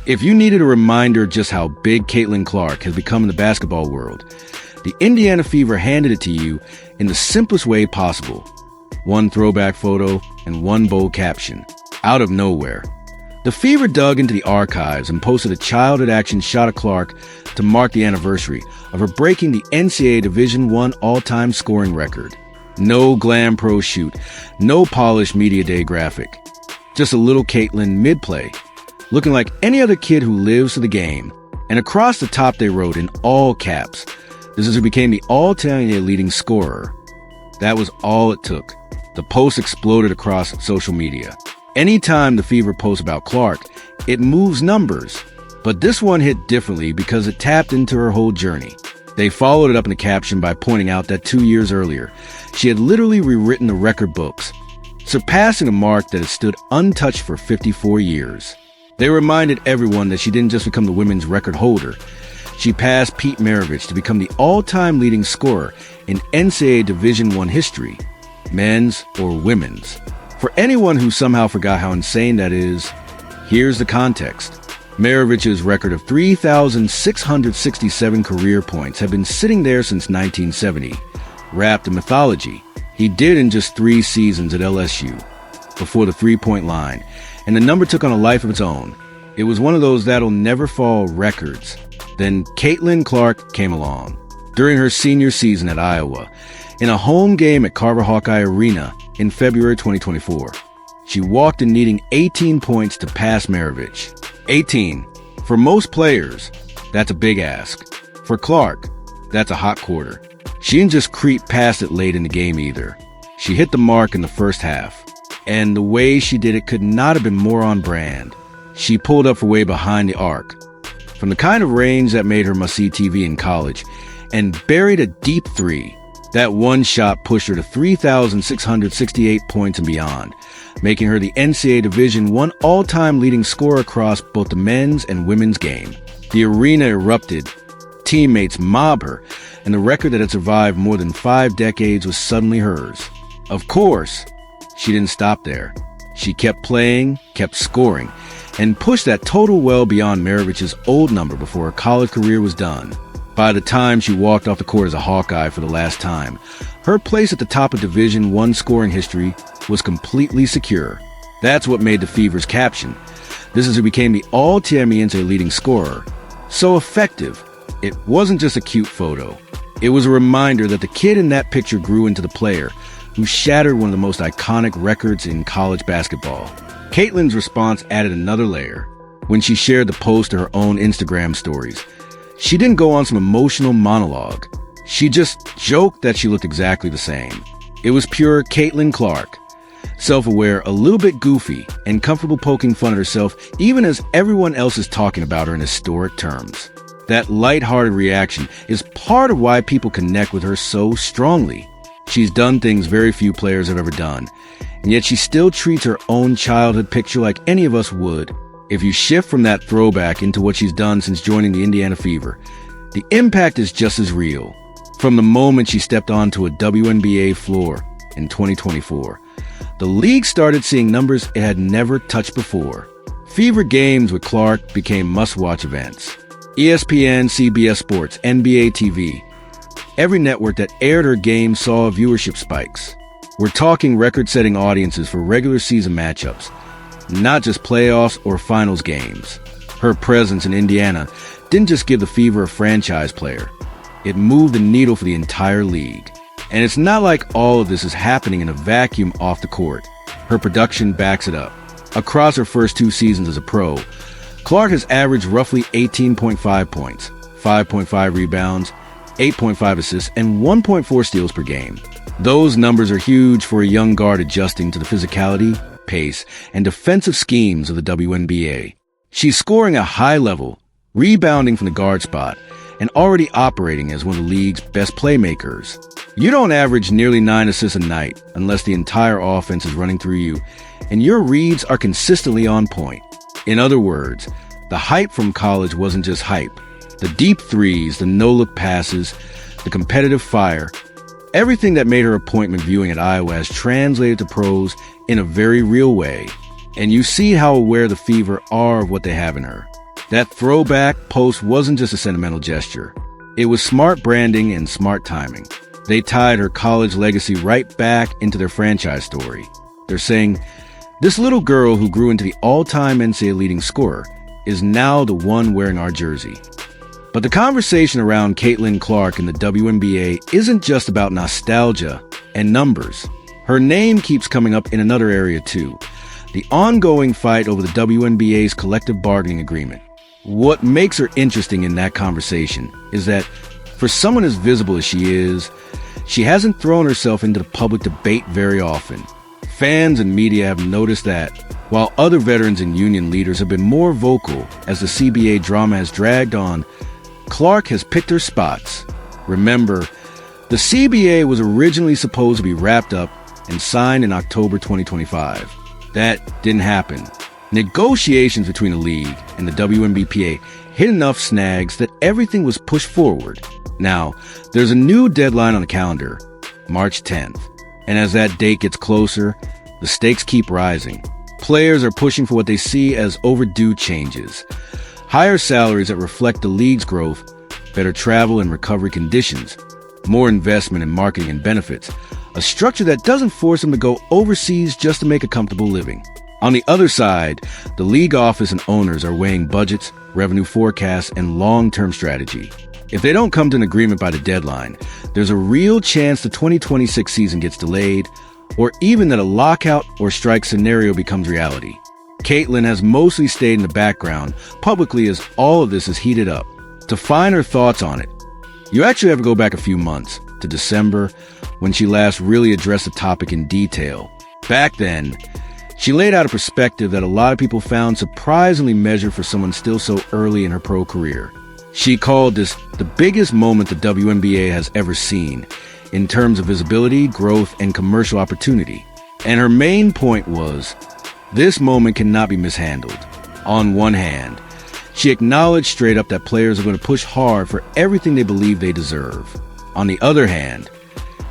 If you needed a reminder just how big Caitlin Clark has become in the basketball world, the Indiana Fever handed it to you in the simplest way possible. One throwback photo and one bold caption, out of nowhere. The Fever dug into the archives and posted a childhood action shot of Clark to mark the anniversary of her breaking the NCAA Division I all-time scoring record. No glam pro shoot, no polished media day graphic. Just a little Caitlin mid-play, looking like any other kid who lives for the game. And across the top they wrote in all caps, "This is who became the all-time leading scorer." That was all it took. The post exploded across social media. Anytime the Fever posts about Clark, it moves numbers. But this one hit differently because it tapped into her whole journey. They followed it up in the caption by pointing out that 2 years earlier, she had literally rewritten the record books, surpassing a mark that had stood untouched for 54 years. They reminded everyone that she didn't just become the women's record holder. She passed Pete Maravich to become the all-time leading scorer in NCAA Division I history, men's or women's. For anyone who somehow forgot how insane that is, here's the context. Maravich's record of 3,667 career points had been sitting there since 1970, wrapped in mythology. He did in just 3 seasons at LSU, before the three-point line, and the number took on a life of its own. It was one of those that'll never fall records. Then Caitlin Clark came along. During her senior season at Iowa, in a home game at Carver Hawkeye Arena in February 2024, she walked in needing 18 points to pass Maravich. 18. For most players, that's a big ask. For Clark, that's a hot quarter. She didn't just creep past it late in the game either. She hit the mark in the first half. And the way she did it could not have been more on brand. She pulled up for way behind the arc, from the kind of range that made her must-see TV in college, and buried a deep three. That one shot pushed her to 3,668 points and beyond, making her the NCAA Division I all-time leading scorer across both the men's and women's game. The arena erupted, teammates mobbed her, and the record that had survived more than 5 decades was suddenly hers. Of course, she didn't stop there. She kept playing, kept scoring, and pushed that total well beyond Maravich's old number before her college career was done. By the time she walked off the court as a Hawkeye for the last time, her place at the top of Division I scoring history was completely secure. That's what made the Fever's caption, "This is who became the all-time NCAA leading scorer," so effective. It wasn't just a cute photo. It was a reminder that the kid in that picture grew into the player who shattered one of the most iconic records in college basketball. Caitlin's response added another layer. When she shared the post to her own Instagram stories, she didn't go on some emotional monologue. She just joked that she looked exactly the same. It was pure Caitlin Clark. Self-aware, a little bit goofy, and comfortable poking fun at herself even as everyone else is talking about her in historic terms. That lighthearted reaction is part of why people connect with her so strongly. She's done things very few players have ever done, and yet she still treats her own childhood picture like any of us would. If you shift from that throwback into what she's done since joining the Indiana Fever, the impact is just as real. From the moment she stepped onto a WNBA floor in 2024, the league started seeing numbers it had never touched before. Fever games with Clark became must-watch events. ESPN, CBS Sports, NBA TV. Every network that aired her game saw viewership spikes. We're talking record-setting audiences for regular season matchups, not just playoffs or finals games. Her presence in Indiana didn't just give the Fever a franchise player. It moved the needle for the entire league. And it's not like all of this is happening in a vacuum off the court. Her production backs it up. Across her first 2 seasons as a pro, Clark has averaged roughly 18.5 points, 5.5 rebounds, 8.5 assists, and 1.4 steals per game. Those numbers are huge for a young guard adjusting to the physicality, pace, and defensive schemes of the WNBA. She's scoring at a high level, rebounding from the guard spot, and already operating as one of the league's best playmakers. You don't average nearly 9 assists a night unless the entire offense is running through you, and your reads are consistently on point. In other words, the hype from college wasn't just hype. The deep threes, the no-look passes, the competitive fire, everything that made her appointment viewing at Iowa has translated to pros in a very real way. And you see how aware the Fever are of what they have in her. That throwback post wasn't just a sentimental gesture. It was smart branding and smart timing. They tied her college legacy right back into their franchise story. They're saying, this little girl who grew into the all-time NCAA leading scorer is now the one wearing our jersey. But the conversation around Caitlin Clark in the WNBA isn't just about nostalgia and numbers. Her name keeps coming up in another area too, the ongoing fight over the WNBA's collective bargaining agreement. What makes her interesting in that conversation is that for someone as visible as she is, she hasn't thrown herself into the public debate very often. Fans and media have noticed that, while other veterans and union leaders have been more vocal as the CBA drama has dragged on, Clark has picked her spots. Remember, the CBA was originally supposed to be wrapped up and signed in October 2025. That didn't happen. Negotiations between the league and the WNBPA hit enough snags that everything was pushed forward. Now, there's a new deadline on the calendar, March 10th. And as that date gets closer, the stakes keep rising. Players are pushing for what they see as overdue changes. Higher salaries that reflect the league's growth, better travel and recovery conditions, more investment in marketing and benefits, a structure that doesn't force them to go overseas just to make a comfortable living. On the other side, the league office and owners are weighing budgets, revenue forecasts, and long-term strategy. If they don't come to an agreement by the deadline, there's a real chance the 2026 season gets delayed, or even that a lockout or strike scenario becomes reality. Caitlin has mostly stayed in the background publicly as all of this is heated up. To find her thoughts on it, you actually have to go back a few months, to December, when she last really addressed the topic in detail. Back then, she laid out a perspective that a lot of people found surprisingly measured for someone still so early in her pro career. She called this the biggest moment the WNBA has ever seen in terms of visibility, growth, and commercial opportunity. And her main point was, this moment cannot be mishandled. On one hand, she acknowledged straight up that players are going to push hard for everything they believe they deserve. On the other hand,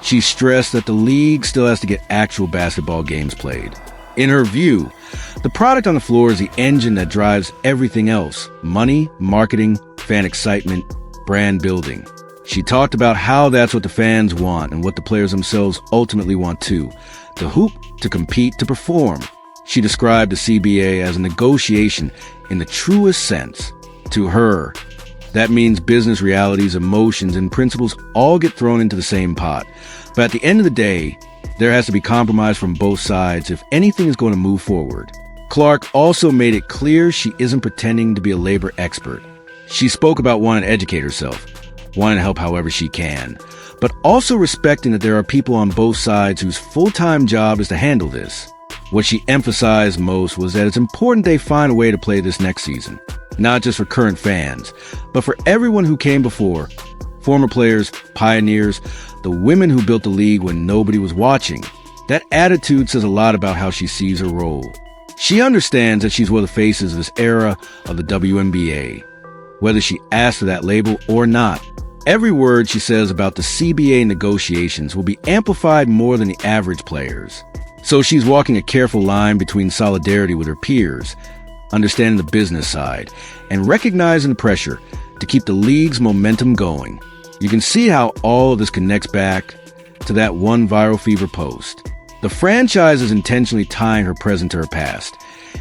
she stressed that the league still has to get actual basketball games played. In her view, the product on the floor is the engine that drives everything else: money, marketing, fan excitement, brand building. She talked about how that's what the fans want and what the players themselves ultimately want too: to hoop, to compete, to perform. She described the CBA as a negotiation in the truest sense. To her, that means business realities, emotions, and principles all get thrown into the same pot. But at the end of the day, there has to be compromise from both sides if anything is going to move forward. Clark also made it clear she isn't pretending to be a labor expert. She spoke about wanting to educate herself, wanting to help however she can, but also respecting that there are people on both sides whose full-time job is to handle this. What she emphasized most was that it's important they find a way to play this next season, not just for current fans, but for everyone who came before: former players, pioneers, the women who built the league when nobody was watching. That attitude says a lot about how she sees her role. She understands that she's one of the faces of this era of the WNBA, whether she asked for that label or not. Every word she says about the CBA negotiations will be amplified more than the average players. So she's walking a careful line between solidarity with her peers, understanding the business side, and recognizing the pressure to keep the league's momentum going. You can see how all of this connects back to that one Viral Fever post. The franchise is intentionally tying her present to her past.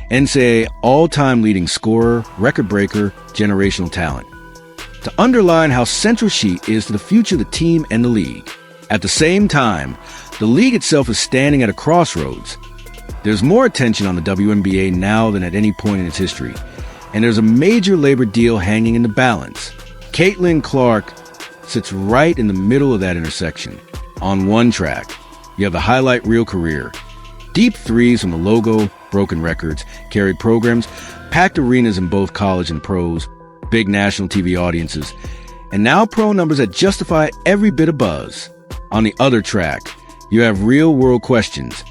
NCAA all-time leading scorer, record breaker, generational talent, to underline how central she is to the future of the team and the league. At the same time, the league itself is standing at a crossroads. There's more attention on the WNBA now than at any point in its history, and there's a major labor deal hanging in the balance. Caitlin Clark sits right in the middle of that intersection. On one track, you have the highlight reel career. Deep threes from the logo, broken records, carried programs, packed arenas in both college and pros, big national TV audiences, and now pro numbers that justify every bit of buzz. On the other track, you have real-world questions.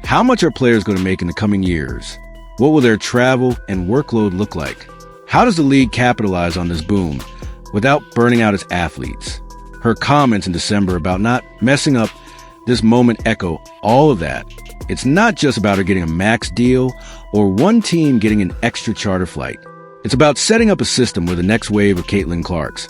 How much are players going to make in the coming years? What will their travel and workload look like? How does the league capitalize on this boom without burning out its athletes? Her comments in December about not messing up this moment echo all of that. It's not just about her getting a max deal or one team getting an extra charter flight. It's about setting up a system where the next wave of Caitlin Clarks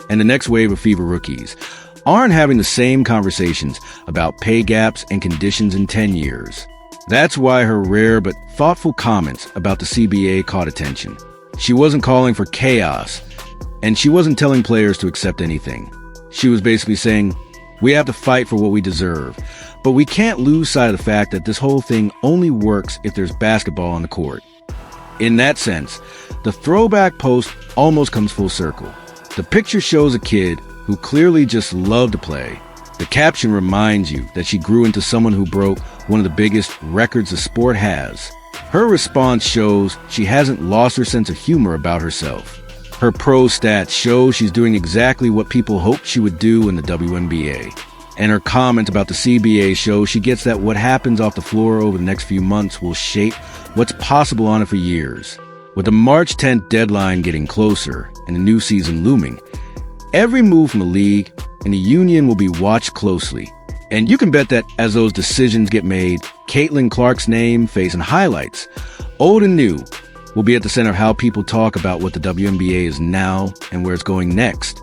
and the next wave of Fever rookies aren't having the same conversations about pay gaps and conditions in 10 years. That's why her rare but thoughtful comments about the CBA caught attention. She wasn't calling for chaos, and she wasn't telling players to accept anything. She was basically saying, we have to fight for what we deserve, but we can't lose sight of the fact that this whole thing only works if there's basketball on the court. In that sense, the throwback post almost comes full circle. The picture shows a kid who clearly just loved to play. The caption reminds you that she grew into someone who broke one of the biggest records the sport has. Her response shows she hasn't lost her sense of humor about herself. Her pro stats show she's doing exactly what people hoped she would do in the WNBA. And her comment about the CBA show she gets that what happens off the floor over the next few months will shape what's possible on it for years. With the March 10th deadline getting closer and the new season looming, every move from the league and the union will be watched closely. And you can bet that as those decisions get made, Caitlin Clark's name, face, and highlights, old and new, will be at the center of how people talk about what the WNBA is now and where it's going next.